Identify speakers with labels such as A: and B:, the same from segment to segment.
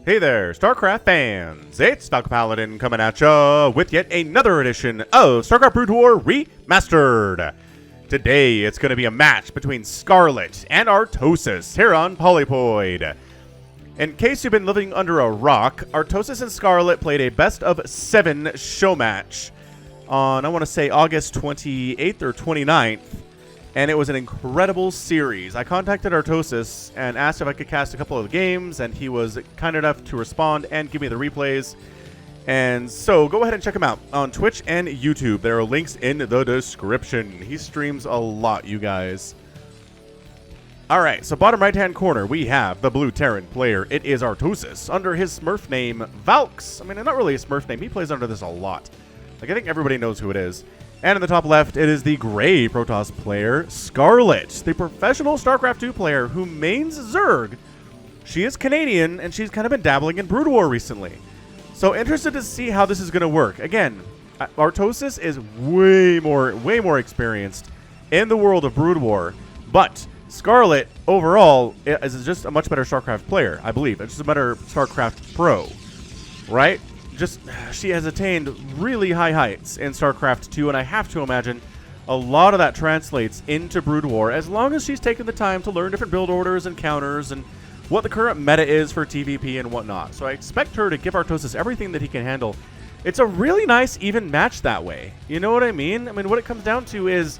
A: Hey there, StarCraft fans! It's Falcon Paladin coming at ya with yet another edition of StarCraft Brood War Remastered. Today, it's going to be a match between Scarlett and Artosis here on Polypoid. In case you've been living under a rock, Artosis and Scarlett played a best-of-7 show match on, I want to say, August 28th or 29th. And it was an incredible series. I contacted Artosis and asked if I could cast a couple of the games, and he was kind enough to respond and give me the replays. And so go ahead and check him out on Twitch and YouTube. There are links in the description. He streams a lot, you guys. Alright, so bottom right-hand corner, we have the blue Terran player. It is Artosis, under his Smurf name, Valks. I mean, not really a Smurf name. He plays under this a lot. Like, I think everybody knows who it is. And in the top left, it is the gray Protoss player, Scarlett, the professional StarCraft 2 player who mains Zerg. She is Canadian, and she's kind of been dabbling in Brood War recently. So interested to see how this is going to work. Again, Artosis is way more experienced in the world of Brood War, but Scarlett overall is just a much better StarCraft player, I believe. It's just a better StarCraft pro, right? She has attained really high heights in StarCraft 2, and I have to imagine a lot of that translates into Brood War as long as she's taken the time to learn different build orders and counters and what the current meta is for TVP and whatnot. So I expect her to give Artosis everything that he can handle. It's a really nice, even match that way. You know what I mean? I mean, what it comes down to is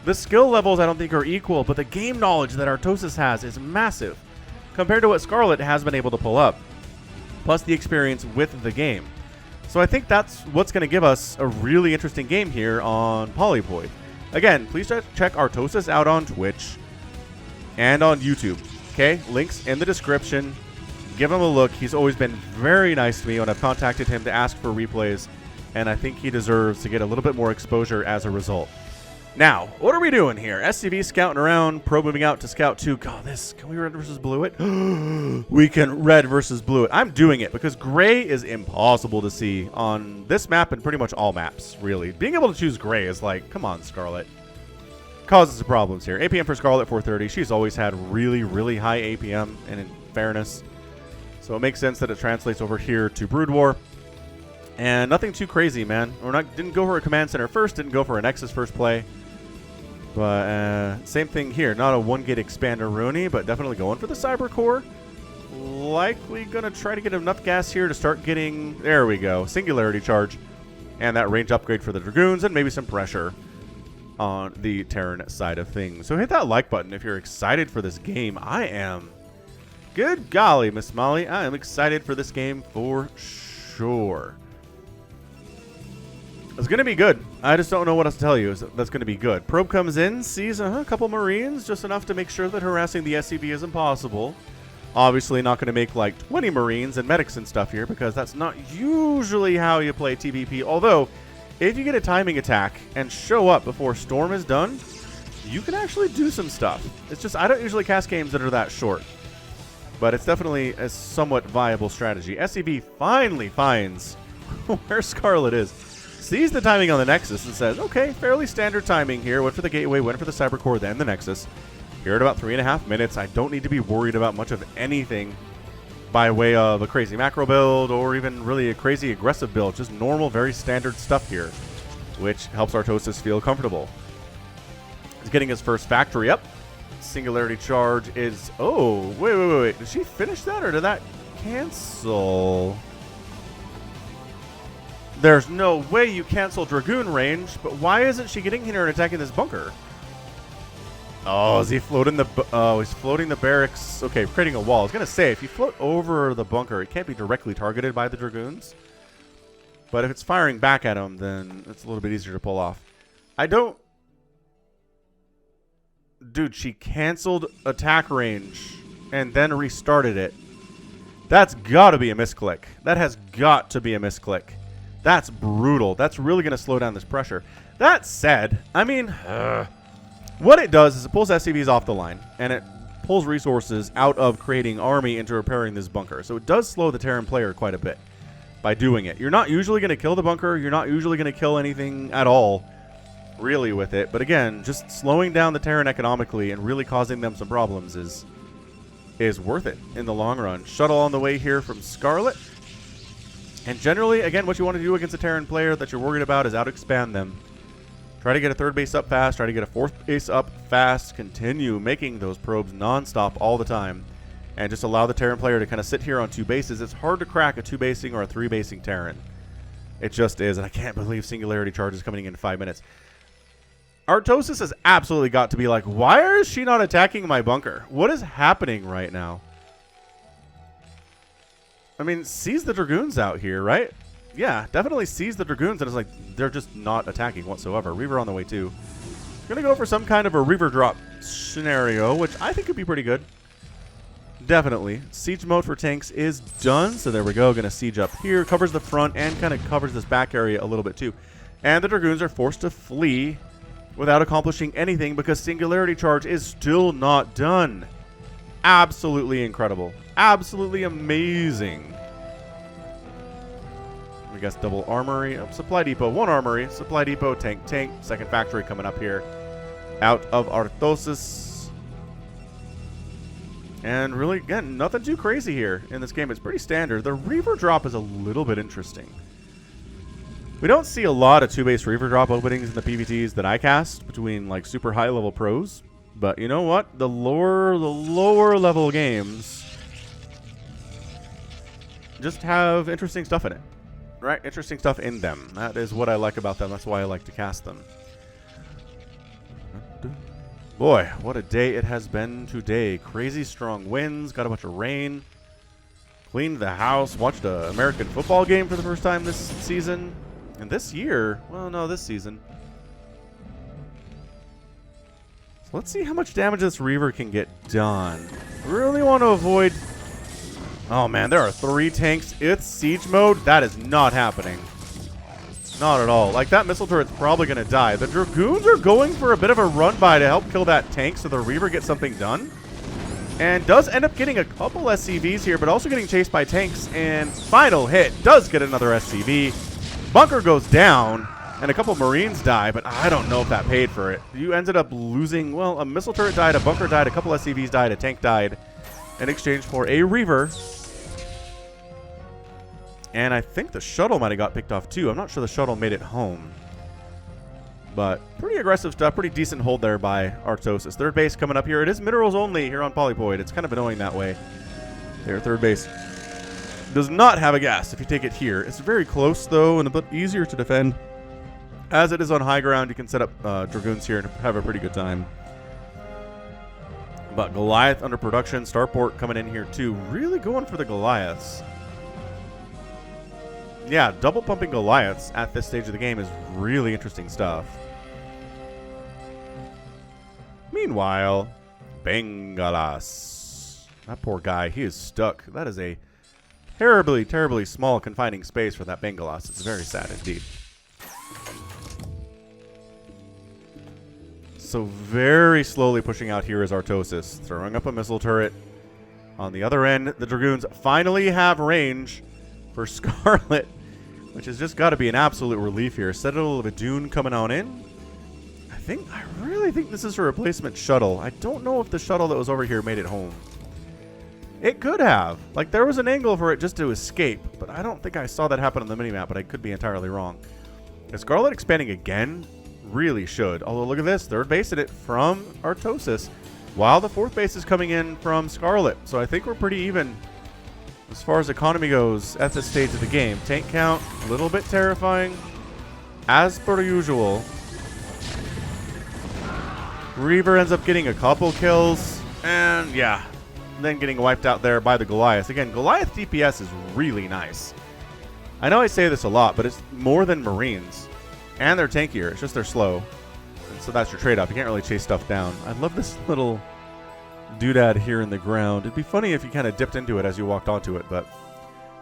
A: the skill levels I don't think are equal, but the game knowledge that Artosis has is massive compared to what Scarlett has been able to pull up, plus the experience with the game. So I think that's what's going to give us a really interesting game here on Polypoid. Again, please check Artosis out on Twitch and on YouTube. Okay, links in the description. Give him a look. He's always been very nice to me when I've contacted him to ask for replays, and I think he deserves to get a little bit more exposure as a result. Now, what are we doing here? SCV scouting around, Pro moving out to scout 2. God, can we red versus blue it? We can red versus blue it. I'm doing it because gray is impossible to see on this map and pretty much all maps, really. Being able to choose gray is like, come on, Scarlett. Causes problems here. APM for Scarlett 430. She's always had really high APM, and in fairness. So it makes sense that it translates over here to Brood War. And nothing too crazy, man. Didn't go for a command center first, didn't go for a Nexus first play. But same thing here. Not a 1-gate expander Rooney, but definitely going for the Cyber Core. Likely going to try to get enough gas here to start getting, there we go, Singularity Charge. And that range upgrade for the Dragoons and maybe some pressure on the Terran side of things. So hit that like button if you're excited for this game. I am. Good golly, Miss Molly. I am excited for this game for sure. It's going to be good. I just don't know what else to tell you. That's going to be good. Probe comes in, sees a couple Marines, just enough to make sure that harassing the SCV is impossible. Obviously not going to make like 20 Marines and medics and stuff here because that's not usually how you play TVP. Although, if you get a timing attack and show up before Storm is done, you can actually do some stuff. It's just I don't usually cast games that are that short. But it's definitely a somewhat viable strategy. SCV finally finds where Scarlett is. Sees the timing on the Nexus and says, okay, fairly standard timing here. Went for the Gateway, went for the Cyber Core, then the Nexus. Here at about 3.5 minutes. I don't need to be worried about much of anything by way of a crazy macro build or even really a crazy aggressive build. Just normal, very standard stuff here, which helps Artosis feel comfortable. He's getting his first factory up. Singularity Charge is... Oh, wait. Did she finish that or did that cancel? There's no way you cancel Dragoon range, but why isn't she getting here and attacking this bunker? Oh, is he floating the... Oh, he's floating the barracks. Okay, creating a wall. I was going to say, if you float over the bunker, it can't be directly targeted by the Dragoons. But if it's firing back at him, then it's a little bit easier to pull off. I don't... Dude, she canceled attack range and then restarted it. That's got to be a misclick. That has got to be a misclick. That's brutal. That's really going to slow down this pressure. That said, I mean, what it does is it pulls SCVs off the line, and it pulls resources out of creating army into repairing this bunker. So it does slow the Terran player quite a bit by doing it. You're not usually going to kill the bunker. You're not usually going to kill anything at all, really, with it. But again, just slowing down the Terran economically and really causing them some problems is is worth it in the long run. Shuttle on the way here from Scarlett. And generally, again, what you want to do against a Terran player that you're worried about is out-expand them. Try to get a third base up fast. Try to get a fourth base up fast. Continue making those probes non-stop all the time. And just allow the Terran player to kind of sit here on 2 bases. It's hard to crack a 2-basing or a 3-basing Terran. It just is. And I can't believe Singularity Charge is coming in 5 minutes. Artosis has absolutely got to be like, why is she not attacking my bunker? What is happening right now? I mean, sees the Dragoons out here, right? Yeah, definitely sees the Dragoons, and it's like, they're just not attacking whatsoever. Reaver on the way, too. Gonna go for some kind of a Reaver drop scenario, which I think could be pretty good. Definitely. Siege mode for tanks is done, so there we go. Gonna siege up here. Covers the front and kind of covers this back area a little bit, too. And the Dragoons are forced to flee without accomplishing anything because Singularity Charge is still not done. Absolutely incredible. Absolutely amazing. We got double armory. Supply depot, 1 armory. Supply depot, tank. Second factory coming up here. Out of Artosis. And really, again, nothing too crazy here in this game. It's pretty standard. The Reaver drop is a little bit interesting. We don't see a lot of 2-base Reaver drop openings in the PvTs that I cast between like super high level pros. But you know what? The lower level games just have interesting stuff in it. Right? Interesting stuff in them. That is what I like about them. That's why I like to cast them. Boy, what a day it has been today. Crazy strong winds. Got a bunch of rain. Cleaned the house. Watched an American football game for the first time this season. And this year, well, no, this season. So let's see how much damage this Reaver can get done. Really want to avoid... Oh, man, there are 3 tanks. It's siege mode. That is not happening. Not at all. Like, that missile turret's probably going to die. The Dragoons are going for a bit of a run-by to help kill that tank so the Reaver gets something done. And does end up getting a couple SCVs here, but also getting chased by tanks. And final hit does get another SCV. Bunker goes down, and a couple Marines die, but I don't know if that paid for it. You ended up losing, well, a missile turret died, a bunker died, a couple SCVs died, a tank died in exchange for a Reaver. And I think the shuttle might have got picked off, too. I'm not sure the shuttle made it home. But pretty aggressive stuff, pretty decent hold there by Artosis. Third base coming up here. It is minerals only here on Polypoid. It's kind of annoying that way. There, third base does not have a gas if you take it here. It's very close, though, and a bit easier to defend. As it is on high ground, you can set up Dragoons here and have a pretty good time. But Goliath under production. Starport coming in here, too. Really going for the Goliaths. Yeah, double pumping Goliaths at this stage of the game is really interesting stuff. Meanwhile, Bengalas. That poor guy, he is stuck. That is a terribly, terribly small confining space for that Bengalas. It's very sad indeed. So very slowly pushing out here is Artosis, throwing up a missile turret. On the other end, the Dragoons finally have range for Scarlett, which has just got to be an absolute relief here. Citadel of a Dune coming on in. I really think this is a replacement shuttle. I don't know if the shuttle that was over here made it home. It could have. Like, there was an angle for it just to escape, but I don't think I saw that happen on the minimap, but I could be entirely wrong. Is Scarlett expanding again? Really should. Although, look at this. Third base at it from Artosis, while the fourth base is coming in from Scarlett. So I think we're pretty even as far as economy goes at this stage of the game. Tank count, a little bit terrifying, as per usual. Reaver ends up getting a couple kills, and yeah, then getting wiped out there by the Goliath. Again, Goliath DPS is really nice. I know I say this a lot, but it's more than Marines. And they're tankier, it's just they're slow. And so that's your trade-off. You can't really chase stuff down. I love this little doodad here in the ground. It'd be funny if you kind of dipped into it as you walked onto it, but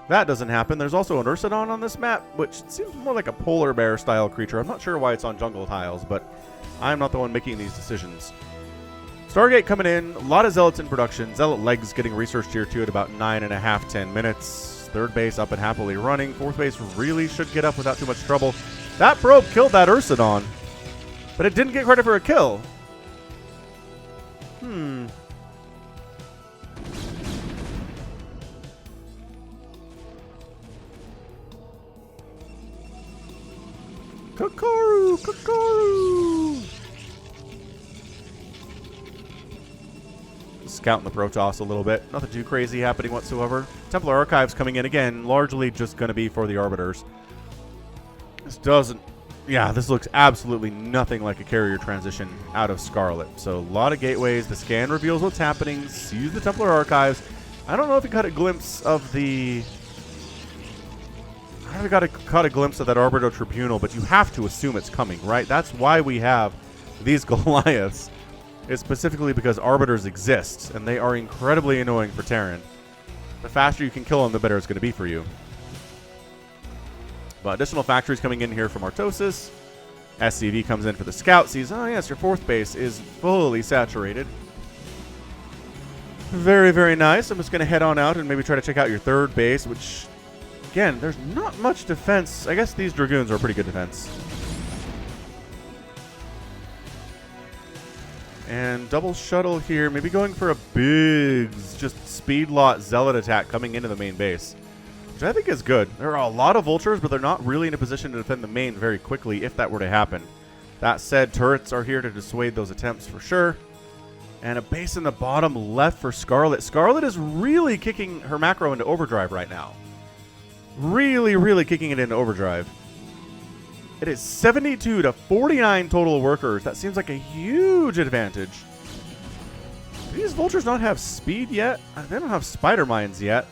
A: that doesn't happen. There's also an Ursidon on this map, which seems more like a polar bear style creature. I'm not sure why it's on jungle tiles, but I'm not the one making these decisions. Stargate coming in, a lot of Zealots in production. Zealot legs getting researched here too at about 9.5, 10 minutes. Third base up and happily running. Fourth base really should get up without too much trouble. That probe killed that Ursidon, but it didn't get credit for a kill. scouting the Protoss a little bit. Nothing too crazy happening whatsoever. Templar Archives coming in again, largely just going to be for the Arbiters. This doesn't... Yeah, this looks absolutely nothing like a carrier transition out of Scarlett. So a lot of gateways. The scan reveals what's happening. Sees the Templar Archives. I don't know if you got a glimpse of the... I don't know if you caught a glimpse of that Arbiter Tribunal, but you have to assume it's coming, right? That's why we have these Goliaths. It's specifically because Arbiters exist, and they are incredibly annoying for Terran. The faster you can kill them, the better it's going to be for you. But additional factories coming in here from Artosis. SCV comes in for the scout, sees, oh yes, your fourth base is fully saturated. Very, very nice. I'm just going to head on out and maybe try to check out your third base, which, again, there's not much defense. I guess these Dragoons are pretty good defense. And double shuttle here, maybe going for a big, just speed lot zealot attack coming into the main base, which I think is good. There are a lot of vultures, but they're not really in a position to defend the main very quickly if that were to happen. That said, turrets are here to dissuade those attempts for sure. And a base in the bottom left for Scarlett. Scarlett is really kicking her macro into overdrive right now. Really, really kicking it into overdrive. It is 72 to 49 total workers. That seems like a huge advantage. Do these vultures not have speed yet? They don't have spider mines yet.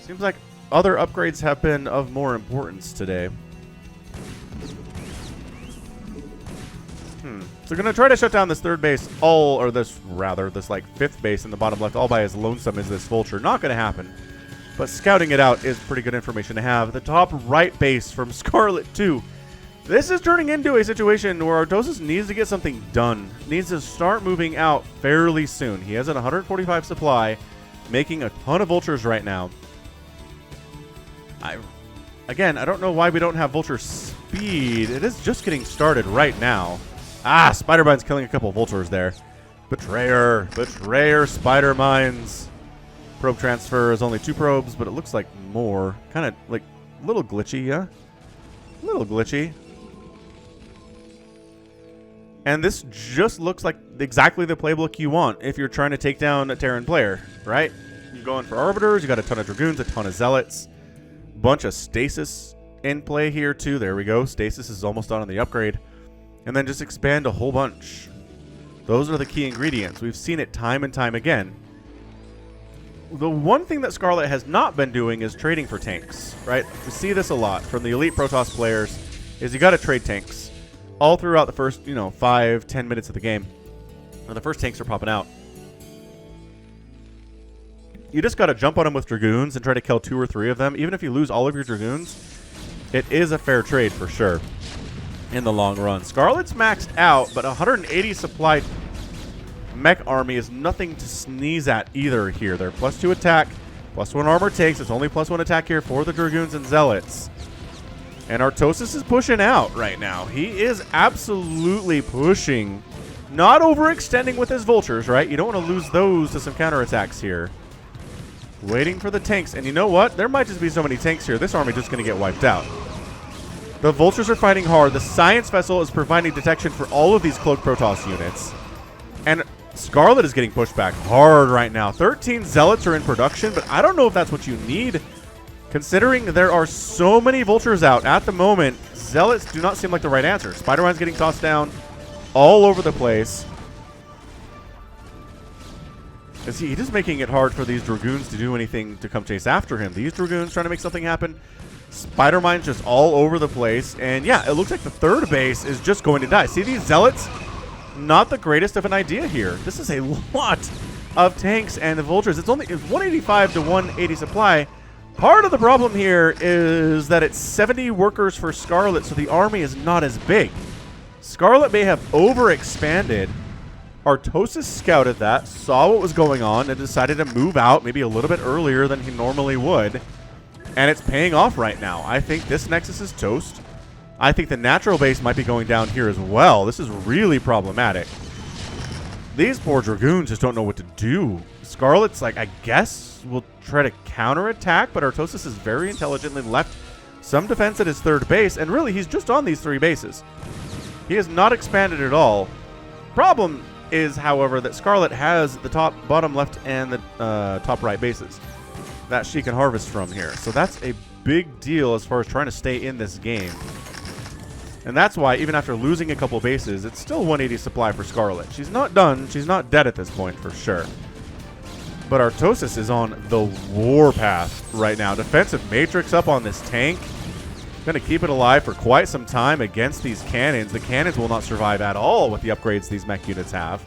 A: Seems like other upgrades have been of more importance today. So going to try to shut down this third base this like fifth base in the bottom left all by as lonesome as this vulture. Not going to happen. But scouting it out is pretty good information to have. The top right base from Scarlett 2. This is turning into a situation where Artosis needs to get something done. Needs to start moving out fairly soon. He has an 145 supply, making a ton of vultures right now. Again, I don't know why we don't have vulture speed. It is just getting started right now. Ah, Spider Mine's killing a couple vultures there. Betrayer. Betrayer Spider Mines. Probe transfer is only 2 probes, but it looks like more. Kind of like a little glitchy, yeah? A little glitchy. And this just looks like exactly the playbook you want if you're trying to take down a Terran player, right? You're going for Arbiters, you got a ton of Dragoons, a ton of Zealots. Bunch of Stasis in play here too. There we go. Stasis is almost done on the upgrade. And then just expand a whole bunch. Those are the key ingredients. We've seen it time and time again. The one thing that Scarlett has not been doing is trading for tanks, right? We see this a lot from the elite Protoss players, is you got to trade tanks all throughout the first, 5-10 minutes of the game. When the first tanks are popping out. You just got to jump on them with Dragoons and try to kill 2 or 3 of them. Even if you lose all of your Dragoons, it is a fair trade for sure in the long run. Scarlett's maxed out, but 180 supplied mech army is nothing to sneeze at either here. They're +2 attack, +1 armor takes. It's only +1 attack here for the Dragoons and Zealots. And Artosis is pushing out right now. He is absolutely pushing. Not overextending with his vultures, right? You don't want to lose those to some counterattacks here. Waiting for the tanks. And you know what? There might just be so many tanks here. This army is just going to get wiped out. The vultures are fighting hard. The science vessel is providing detection for all of these cloaked Protoss units. And Scarlett is getting pushed back hard right now. 13 Zealots are in production, but I don't know if that's what you need. Considering there are so many vultures out at the moment, Zealots do not seem like the right answer. Spider-Man's getting tossed down all over the place. Is he just making it hard for these Dragoons to do anything to come chase after him? These Dragoons trying to make something happen. Spider-Mine's just all over the place. And yeah, it looks like the third base is just going to die. See these Zealots? Not the greatest of an idea here. This is a lot of tanks and the vultures. It's 185 to 180 supply. Part of the problem here is that it's 70 workers for Scarlett, so the army is not as big. Scarlett may have overexpanded. Artosis scouted that, saw what was going on, and decided to move out maybe a little bit earlier than he normally would. And it's paying off right now. I think this Nexus is toast. I think the natural base might be going down here as well. This is really problematic. These poor Dragoons just don't know what to do. Scarlett's like, I guess we'll try to counterattack, but Artosis has very intelligently left some defense at his third base, and really he's just on these 3 bases. He has not expanded at all. Problem is, however, that Scarlett has the top, bottom left, and the top right bases that she can harvest from here. So that's a big deal as far as trying to stay in this game. And that's why, even after losing a couple bases, it's still 180 supply for Scarlett. She's not done. She's not dead at this point, for sure. But Artosis is on the warpath right now. Defensive Matrix up on this tank. Going to keep it alive for quite some time against these cannons. The cannons will not survive at all with the upgrades these mech units have.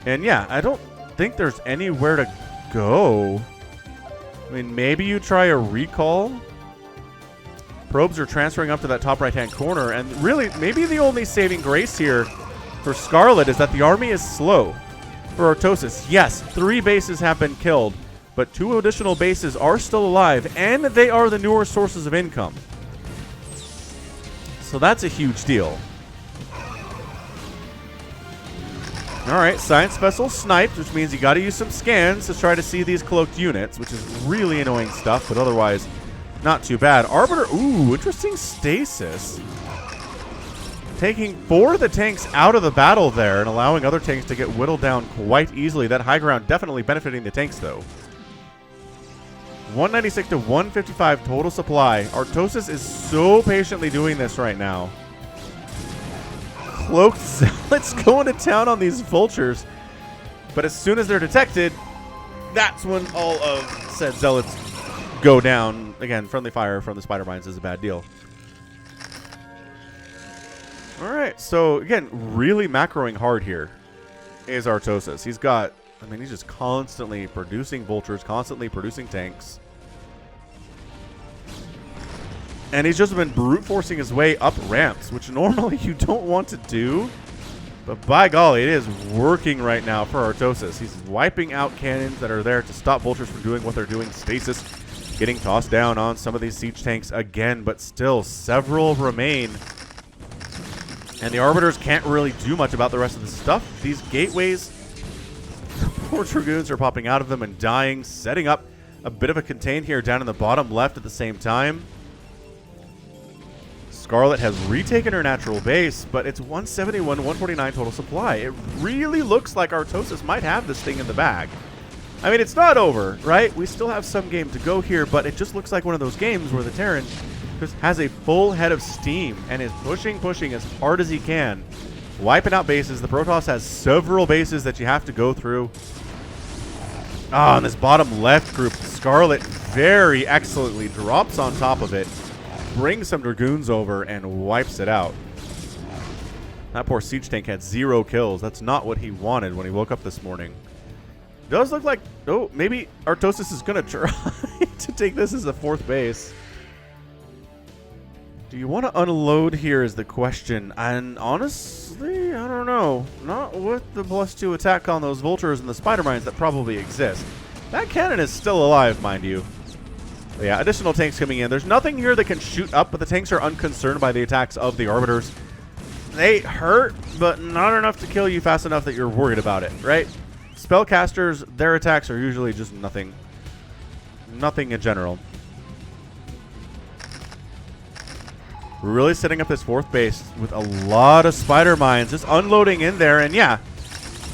A: And yeah, I don't think there's anywhere to go. I mean, maybe you try a recall. Probes are transferring up to that top right-hand corner. And really, maybe the only saving grace here for Scarlett is that the army is slow. For Artosis, yes, 3 bases have been killed. But 2 additional bases are still alive, and they are the newer sources of income. So that's a huge deal. Alright, Science Vessel sniped, which means you gotta use some scans to try to see these cloaked units, which is really annoying stuff, but otherwise not too bad. Arbiter, ooh, interesting stasis. Taking 4 of the tanks out of the battle there and allowing other tanks to get whittled down quite easily. That high ground definitely benefiting the tanks, though. 196 to 155 total supply. Artosis is so patiently doing this right now. Cloaked Zealots going to town on these vultures. But as soon as they're detected, that's when all of said Zealots go down. Again, friendly fire from the spider mines is a bad deal. Alright, so again, really macroing hard here is Artosis. He's got... I mean, he's just constantly producing vultures, constantly producing tanks. And he's just been brute forcing his way up ramps, which normally you don't want to do. But by golly, it is working right now for Artosis. He's wiping out cannons that are there to stop vultures from doing what they're doing. Stasis getting tossed down on some of these siege tanks again, but still several remain. And the Arbiters can't really do much about the rest of the stuff. These gateways... Poor Dragoons are popping out of them and dying, setting up a bit of a contain here down in the bottom left at the same time. Scarlett has retaken her natural base, but it's 171, 149 total supply. It really looks like Artosis might have this thing in the bag. I mean, it's not over, right? We still have some game to go here, but it just looks like one of those games where the Terran just has a full head of steam and is pushing as hard as he can. Wiping out bases. The Protoss has several bases that you have to go through. Ah, and this bottom left group, Scarlett very excellently drops on top of it, brings some Dragoons over, and wipes it out. That poor siege tank had 0 kills. That's not what he wanted when he woke up this morning. Does look like... Oh, maybe Artosis is going to try to take this as a 4th base. Do you want to unload here is the question. And honestly, I don't know. Not with the +2 attack on those vultures and the spider mines that probably exist. That cannon is still alive, mind you. But yeah, additional tanks coming in. There's nothing here that can shoot up, but the tanks are unconcerned by the attacks of the Arbiters. They hurt, but not enough to kill you fast enough that you're worried about it, right? Spellcasters, their attacks are usually just nothing. Nothing in general. Really setting up this 4th base with a lot of spider mines just unloading in there, and yeah,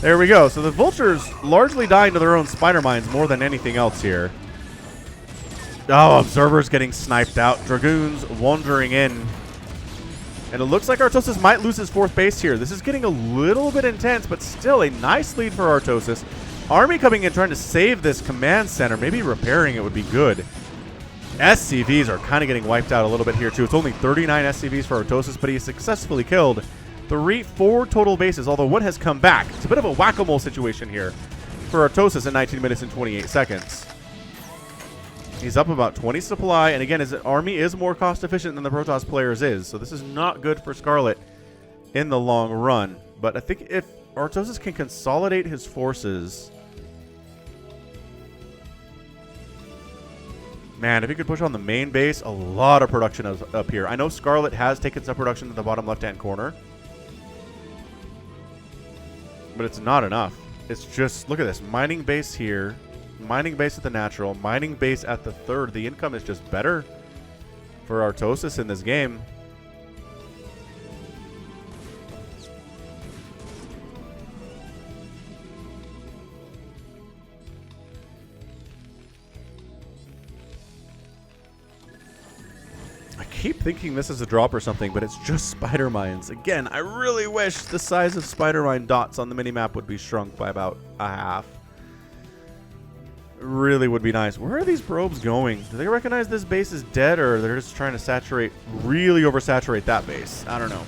A: there we go. So the vultures largely dying to their own spider mines more than anything else here. Oh, observers getting sniped out. Dragoons wandering in. And it looks like Artosis might lose his 4th base here. This is getting a little bit intense, but still a nice lead for Artosis. Army coming in trying to save this command center. Maybe repairing it would be good. SCVs are kind of getting wiped out a little bit here, too. It's only 39 SCVs for Artosis, but he successfully killed 4 total bases, although one has come back. It's a bit of a whack-a-mole situation here for Artosis in 19 minutes and 28 seconds. He's up about 20 supply, and again, his army is more cost-efficient than the Protoss players is, so this is not good for Scarlett in the long run. But I think if Artosis can consolidate his forces... Man, if he could push on the main base, a lot of production is up here. I know Scarlett has taken some production to the bottom left-hand corner, but it's not enough. It's just, look at this, mining base here, mining base at the natural, mining base at the 3rd. The income is just better for Artosis in this game. keep thinking this is a drop or something, but it's just spider mines. Again, I really wish the size of spider mine dots on the minimap would be shrunk by about a half. Really would be nice. Where are these probes going? Do they recognize this base is dead, or they're just trying to saturate, really oversaturate that base? I don't know.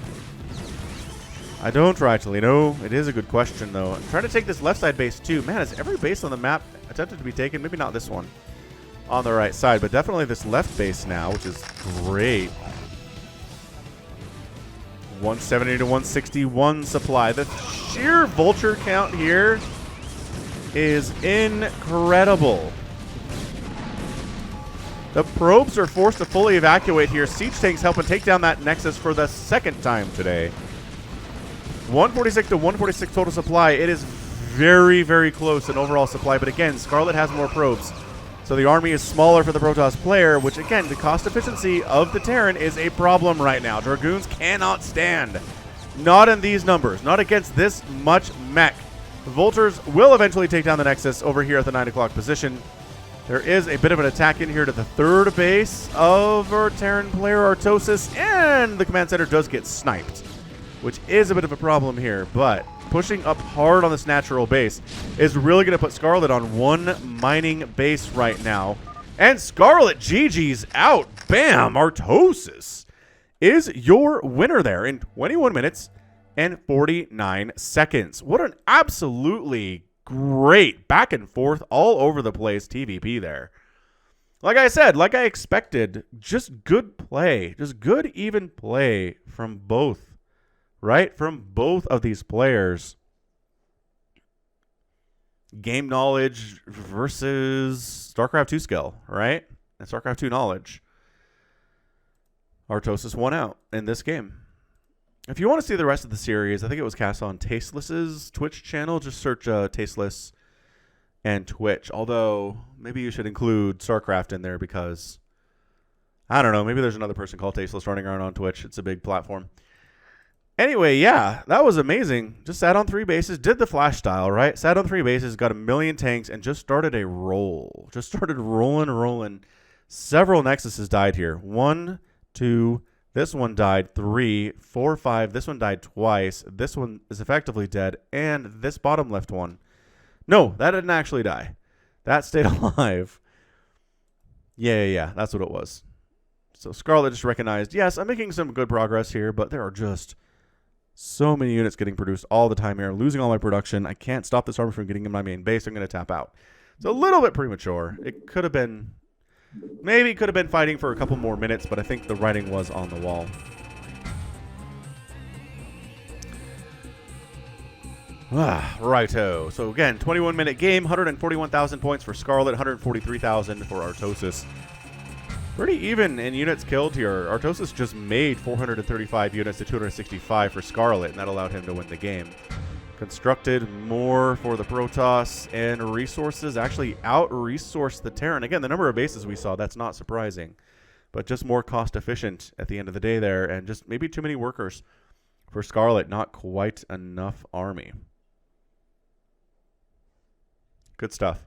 A: I don't rightly know. It is a good question, though. I'm trying to take this left side base, too. Man, is every base on the map attempted to be taken? Maybe not this one on the right side, but definitely this left base now, which is great. 170 to 161 supply. The sheer vulture count here is incredible. The probes are forced to fully evacuate here. Siege tanks helping take down that Nexus for the second time today. 146 to 146 total supply. It is very, very close in overall supply, but again, Scarlett has more probes. So the army is smaller for the Protoss player, which again, the cost efficiency of the Terran is a problem right now. Dragoons cannot stand. Not in these numbers. Not against this much mech. The Vultures will eventually take down the Nexus over here at the 9 o'clock position. There is a bit of an attack in here to the third base of our Terran player, Artosis, and the command center does get sniped, which is a bit of a problem here, but pushing up hard on this natural base is really going to put Scarlett on one mining base right now. And Scarlett, GG's out. Bam! Artosis is your winner there in 21 minutes and 49 seconds. What an absolutely great back and forth all over the place TVP there. Like I said, like I expected, just good play. Just good even play from both. Right? From both of these players. Game knowledge versus StarCraft 2 skill, right? And StarCraft 2 knowledge. Artosis won out in this game. If you want to see the rest of the series, I think it was cast on Tasteless's Twitch channel. Just search Tasteless and Twitch. Although, maybe you should include StarCraft in there because, I don't know, maybe there's another person called Tasteless running around on Twitch. It's a big platform. Anyway, yeah, that was amazing. Just sat on 3 bases, did the flash style, right? Sat on 3 bases, got 1,000,000 tanks, and just started a roll. Just started rolling. Several Nexuses died here. 1, 2, this one died. 3, 4, 5. This one died twice. This one is effectively dead. And this bottom left one. No, that didn't actually die. That stayed alive. Yeah, that's what it was. So Scarlett just recognized, yes, I'm making some good progress here, but there are just so many units getting produced all the time here. I'm losing all my production. I can't stop this army from getting in my main base. I'm going to tap out. It's a little bit premature. It could have been, maybe could have been fighting for a couple more minutes, but I think the writing was on the wall. Righto. So again, 21-minute game, 141,000 points for Scarlett, 143,000 for Artosis. Pretty even in units killed here. Artosis just made 435 units to 265 for Scarlett, and that allowed him to win the game. Constructed more for the Protoss, and resources actually out-resourced the Terran. Again, the number of bases we saw, that's not surprising. But just more cost-efficient at the end of the day there, and just maybe too many workers for Scarlett. Not quite enough army. Good stuff.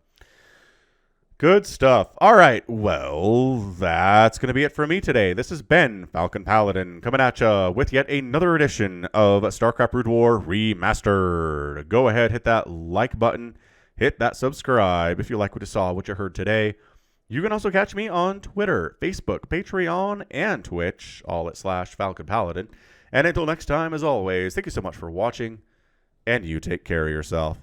A: Good stuff. All right. Well, that's going to be it for me today. This has been Falcon Paladin coming at you with yet another edition of StarCraft Brood War Remastered. Go ahead, hit that like button, hit that subscribe if you like what you saw, what you heard today. You can also catch me on Twitter, Facebook, Patreon, and Twitch, all at /Falcon Paladin. And until next time, as always, thank you so much for watching, and you take care of yourself.